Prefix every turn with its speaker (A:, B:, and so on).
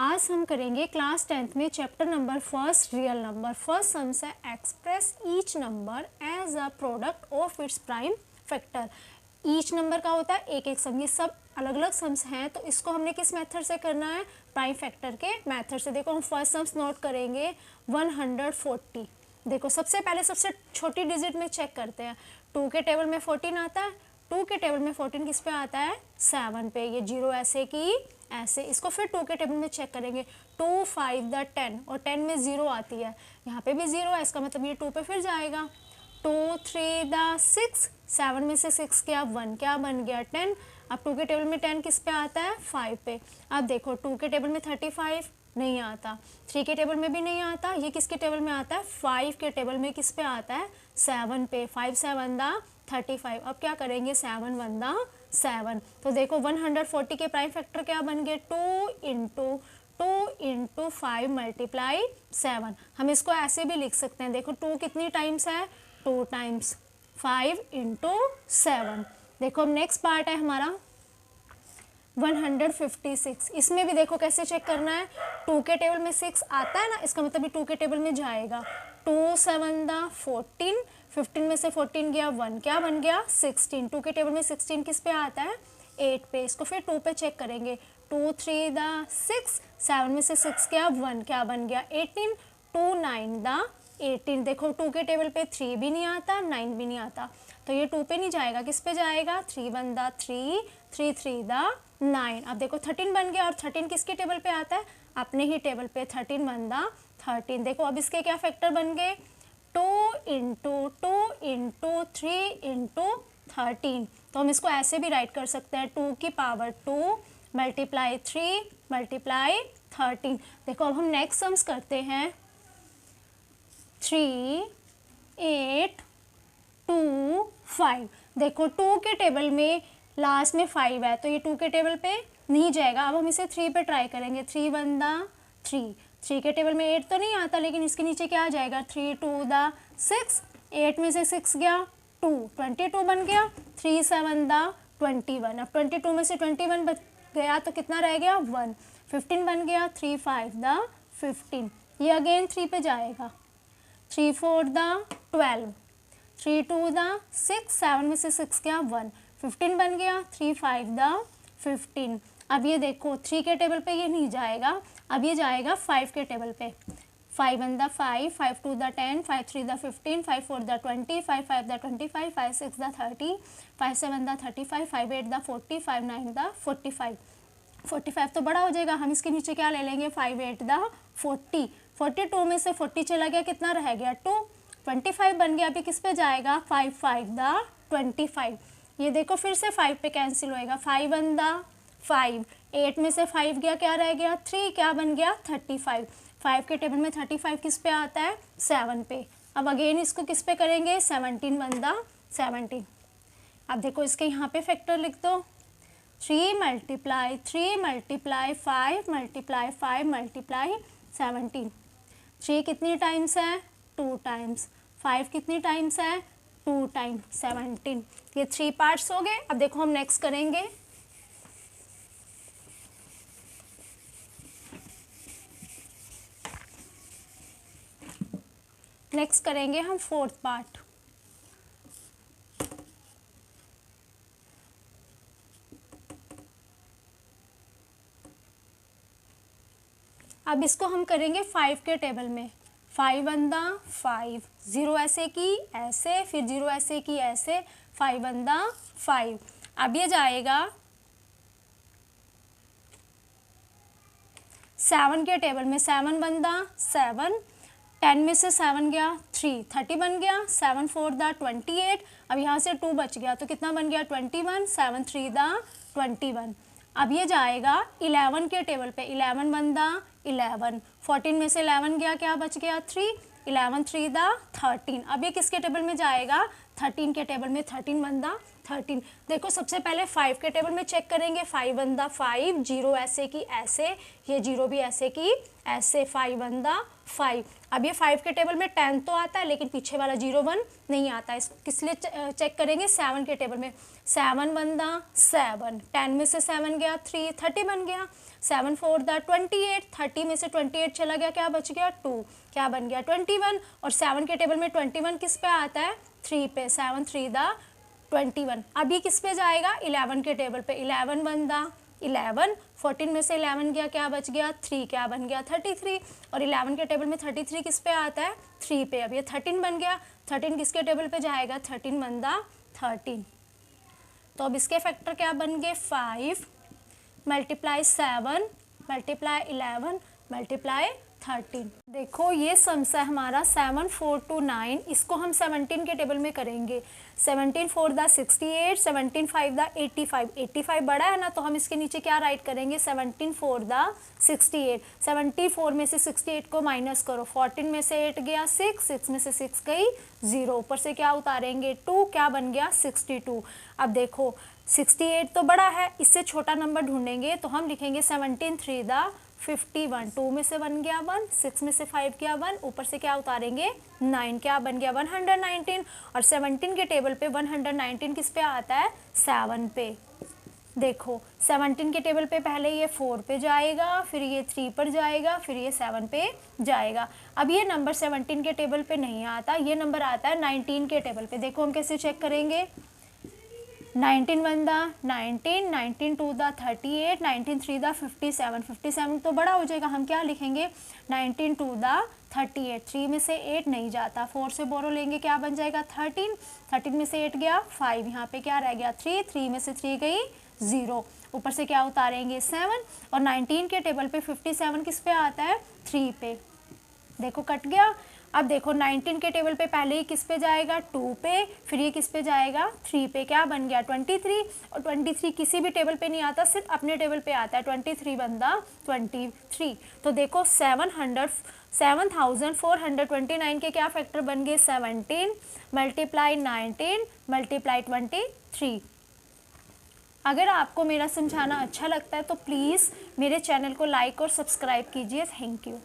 A: आज हम करेंगे क्लास 10th में chapter number first real number. First sums है express each number as a product of its prime factor. Each number का होता है एक एक सम, ये सब अलग अलग सम्स हैं, तो इसको हमने किस मेथड से करना है, प्राइम फैक्टर के मेथड से। देखो हम फर्स्ट सम्स नोट करेंगे 140। देखो सबसे पहले सबसे छोटी डिजिट में चेक करते हैं। 2 के टेबल में 14 आता है, 2 के टेबल में 14 किस पे आता है, 7 पे। ये 0 ऐसे की ऐसे। इसको फिर 2 के टेबल में चेक करेंगे। 2 5 द 10 और 10 में 0 आती है, यहाँ पे भी 0 है, इसका मतलब ये 2 पे फिर जाएगा। 2 3 द 6, 7 में से 6 क्या 1, क्या बन गया 10। अब 2 के टेबल में 10 किस पे आता है, 5 पे। अब देखो 2 के टेबल में 35 नहीं आता, 3 के टेबल में भी नहीं आता, ये किसके टेबल में आता है, 5 के टेबल में किस पे आता है, 7 पे। 5 7 द 35। अब क्या करेंगे, 7 1 द 7। तो देखो 140 के प्राइम फैक्टर क्या बन गए, 2 इंटू 5 मल्टीप्लाई 7। हम इसको ऐसे भी लिख सकते हैं। देखो 2 कितनी टाइम्स है, 2 टाइम्स 5 इंटू 7। देखो अब नेक्स्ट पार्ट है हमारा 156। इसमें भी देखो कैसे चेक करना है। 2 के टेबल में 6 आता है ना, इसका मतलब भी 2 के टेबल में जाएगा। 2 7 द 14, 15 में से 14 गया 1, क्या बन गया 16। 2 के टेबल में 16 किस पे आता है, 8 पे। इसको फिर 2 पे चेक करेंगे। 2 3 द 6, 7 में से 6 गया 1, क्या बन गया 18। 2 9 द 18। देखो 2 के टेबल पे 3 भी नहीं आता, 9 भी नहीं आता, तो ये 2 पे नहीं जाएगा, किस पे जाएगा, 3 1 द 3, 3 3 द 9। अब देखो 13 बन गया, और 13 किसके टेबल पे आता है, अपने ही टेबल पे। 13 1 द 13। देखो अब इसके क्या फैक्टर बन गए, 2 इंटू 3 इंटू 13। तो हम इसको ऐसे भी राइट कर सकते हैं, 2 की पावर 2 मल्टीप्लाई 3 मल्टीप्लाई 13। देखो अब हम नेक्स्ट सम्स करते हैं। 3 8 2 5। देखो 2 के टेबल में लास्ट में 5 है, तो ये 2 के टेबल पे नहीं जाएगा। अब हम इसे 3 पे ट्राई करेंगे। 3 1 द 3, 3 के टेबल में 8 तो नहीं आता, लेकिन इसके नीचे क्या आ जाएगा, 3 2 द 6, 8 में से 6 गया 2, 22 बन गया। 3 7 द 21। अब 22 में से 21 बच गया तो कितना रह गया 1, 15 बन गया। 3 5 द 15, ये अगेन 3 पे जाएगा। 3 4 द 12, 3 2 द 6, 7 में से 6 गया 1, 15 बन गया। 3 5 द 15। अब ये देखो 3 के टेबल पे ये नहीं जाएगा, अब ये जाएगा 5 के टेबल पे। 5 1 the 5, 5 2 the 10, 5 3 the 15, 5 4 the 20, 5 5 the 25, 5 6 the 30, 5 7 the 35, 5 8 the 40, 5 9 the 45। 45 तो बड़ा हो जाएगा, हम इसके नीचे क्या ले लेंगे, 5 8 द 40। 42 में से 40 चला गया, कितना रह गया 2, 25 बन गया। अभी किस पे जाएगा, 5 5 द 25। ये देखो फिर से 5 पे कैंसिल होएगा। 5 1 द 5, 8 में से 5 गया, क्या रह गया 3, क्या बन गया 35। 5 के टेबल में 35 किस पे आता है, 7 पे। अब अगेन इसको किस पे करेंगे, 17 1 द 17। अब देखो इसके यहाँ पे फैक्टर लिख दो। 3 मल्टीप्लाई 3 मल्टीप्लाई 5 मल्टीप्लाई 5 मल्टीप्लाई 17। 3 कितनी टाइम्स है, 2 टाइम्स। 5 कितनी टाइम्स है, 2 टाइम्स 17। ये 3 पार्ट्स हो गए। अब देखो हम नेक्स्ट करेंगे। नेक्स्ट करेंगे हम 4th पार्ट। अब इसको हम करेंगे 5 के टेबल में। 5 1 द 5, 0 ऐसे की ऐसे, फिर 0 ऐसे की ऐसे, 5 1 द 5। अब ये जाएगा 7 के टेबल में। 7 1 द 7, 10 में से 7 गया 3, 30 बन गया। 7 4 द 28। अब यहाँ से 2 बच गया, तो कितना बन गया 21। 7 3 द 21। अब ये जाएगा 11 के टेबल पे। 11 1 द 11, 14 में से 11 गया, क्या बच गया 3, 11 3 द 13। अब ये किसके टेबल में जाएगा, 13 के टेबल में। 13 1 द 13। देखो सबसे पहले 5 के टेबल में चेक करेंगे। 5 1 द 5, 0 ऐसे की ऐसे, ये 0 भी ऐसे की ऐसे। 5 1 द 5। अब ये 5 के टेबल में 10 तो आता है, लेकिन पीछे वाला 0 1 नहीं आता। इस किस लिए चेक करेंगे, 7 के टेबल में। 7 1 द 7, 10 में से 7 गया 3, 30 बन गया। 7 4 दा 28, 30 में से 28 चला गया, क्या बच गया 2, क्या बन गया 21। और 7 के टेबल में 21 किस पे आता है, 3 पे, 7 3 दा 21। अब ये किस पे जाएगा, 11 के टेबल पे, 11 1 दा 11, 14 में से 11 गया, क्या बच गया 3, क्या बन गया 33। और 11 के टेबल में 33 किस पे आता है, 3 पे। अब ये 13 बन गया, 13 किसके टेबल पे जाएगा, 13 1 दा 13। तो अब इसके फैक्टर क्या बन गए, 5 मल्टीप्लाई 7 मल्टीप्लाई 11 मल्टीप्लाई 13। देखो ये सम्स है हमारा 7 4 2 9, इसको हम 17 के टेबल में करेंगे। 17 4 दा 68, 17 5 दा 85, 85 बड़ा है ना, तो हम इसके नीचे क्या राइट करेंगे, 17 4 दा 68। 74 में से 68 को माइनस करो, 14 में से 8 गया 6, 6 में से 6 गई 0, ऊपर से क्या उतारेंगे 2, क्या बन गया 62। अब देखो 68 तो बड़ा है, इससे छोटा नंबर ढूंढेंगे, तो हम लिखेंगे 17 3 दा 51, 2 में से 1 गया 1, 6 में से 5 गया 1, ऊपर से क्या उतारेंगे 9, क्या बन गया 119। और 17 के टेबल पे 119 किस पे आता है, 7 पे। देखो 17 के टेबल पे पहले ये 4 पे जाएगा, फिर ये 3 पर जाएगा, फिर ये 7 पे जाएगा। अब ये नंबर 17 के टेबल पे नहीं आता, ये नंबर आता है 19 के टेबल पे। देखो हम कैसे चेक करेंगे, 19 1 दा 19, 19 2 दा 38, 19 3 दा 57, 57 तो बड़ा हो जाएगा, हम क्या लिखेंगे 19 2 दा 38, 3 में से 8 नहीं जाता, 4 से बोरो लेंगे, क्या बन जाएगा 13, 13 में से 8 गया 5, यहाँ पे क्या रह गया 3, 3 में से 3 गई 0, ऊपर से क्या उतारेंगे 7। और 19 के टेबल पे 57 किस पे आता है, 3 पे। देखो कट गया। अब देखो 19 के टेबल पे पहले ही किस पे जाएगा, 2 पे, फिर ये किस पे जाएगा 3 पे, क्या बन गया 23। और 23 किसी भी टेबल पे नहीं आता, सिर्फ अपने टेबल पे आता है, 23 बंदा 23। तो देखो 7429 के क्या फैक्टर बन गए, 17 मल्टीप्लाई 19 मल्टीप्लाई 23। अगर आपको मेरा समझाना अच्छा लगता है तो प्लीज़ मेरे चैनल को लाइक और सब्सक्राइब कीजिए। Thank you.